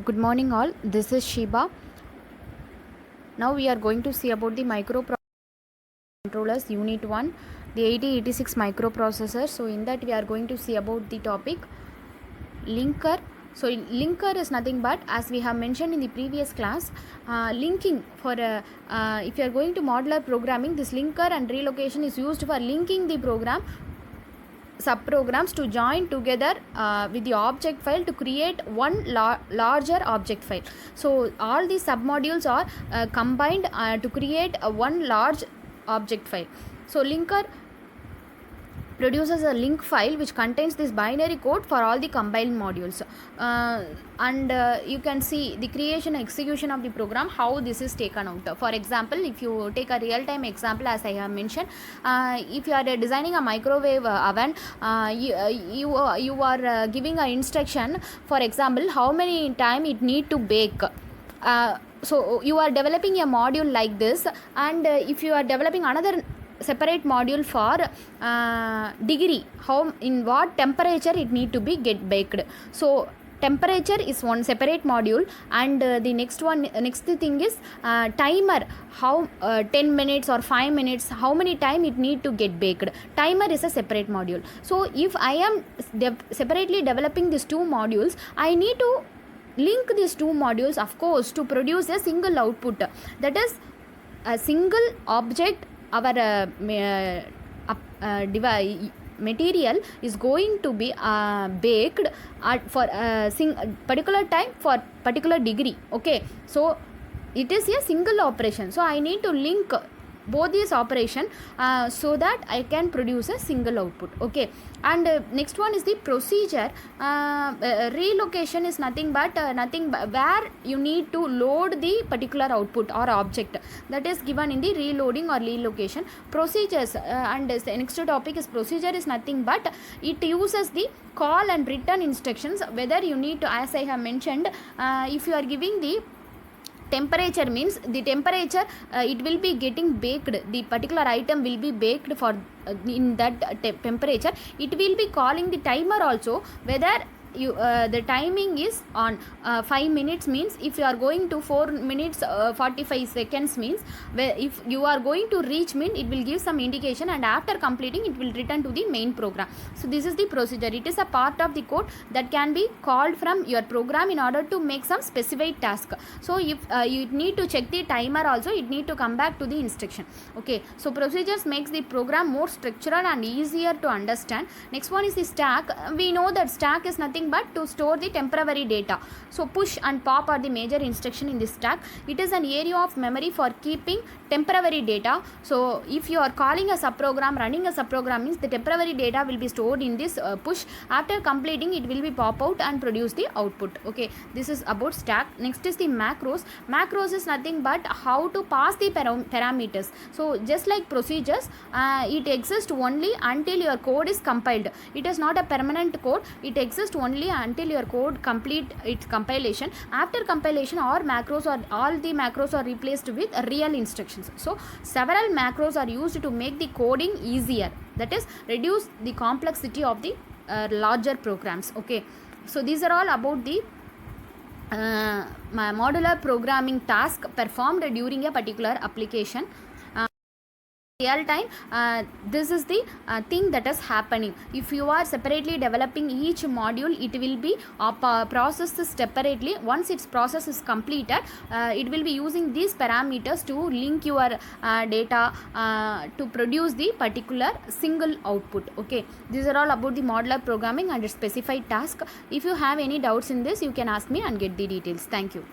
Good morning all, this is Shiba. Now we are going to see about the microcontrollers unit 1, the 8086 microprocessor. So in that we are going to see about the topic linker. So linker is nothing but, as we have mentioned in the previous class, linking for if you are going to modular programming, this linker and relocation is used for linking the program subprograms to join together with the object file to create one larger object file. So all these submodules are combined to create one large object file. So linker produces a link file which contains this binary code for all the combined modules, and you can see the creation and execution of the program, how this is taken out. For example, if you take a real-time example, as I have mentioned, if you are designing a microwave oven, you are giving an instruction, for example, how many time it need to bake. So you are developing a module like this, and if you are developing another separate module for degree, how in what temperature it need to be get baked. So temperature is one separate module, and the next thing is timer, how 10 minutes or 5 minutes, how many time it need to get baked. Timer is a separate module. So if I am separately developing these two modules, I need to link these two modules, of course, to produce a single output, that is a single object. Our material is going to be baked for particular time for particular degree. Okay, so it is a single operation, so I need to link both these operation so that I can produce a single output. Okay, and next one is the procedure. Relocation is nothing but where you need to load the particular output or object, that is given in the reloading or relocation. Procedures and the next topic is procedure is nothing but it uses the call and return instructions, whether you need to, as I have mentioned, if you are giving the temperature, means the temperature it will be getting baked, the particular item will be baked for in that temperature. It will be calling the timer also, whether you the timing is on 5 minutes, means if you are going to 4 minutes 45 seconds, means if you are going to reach min, it will give some indication, and after completing it will return to the main program. So this is the procedure. It is a part of the code that can be called from your program in order to make some specified task. So if you need to check the timer also, it need to come back to the instruction. Okay, so procedures makes the program more structured and easier to understand. Next one is the stack. We know that stack is nothing but to store the temporary data. So push and pop are the major instruction in this stack. It is an area of memory for keeping temporary data. So if you are calling a subprogram, running a subprogram, means the temporary data will be stored in this push. After completing, it will be pop out and produce the output. Okay, this is about stack. Next is the macros. Macros is nothing but how to pass the parameters. So just like procedures, it exists only until your code is compiled. It is not a permanent code. It exists only until your code complete its compilation. After compilation, all the macros are replaced with real instructions. So several macros are used to make the coding easier, that is reduce the complexity of the larger programs. Okay, so these are all about the modular programming task performed during a particular application. Real time, this is the thing that is happening. If you are separately developing each module, it will be processed separately. Once its process is completed, it will be using these parameters to link your data to produce the particular single output. Okay, these are all about the modular programming and its specified task. If you have any doubts in this, you can ask me and get the details. Thank you.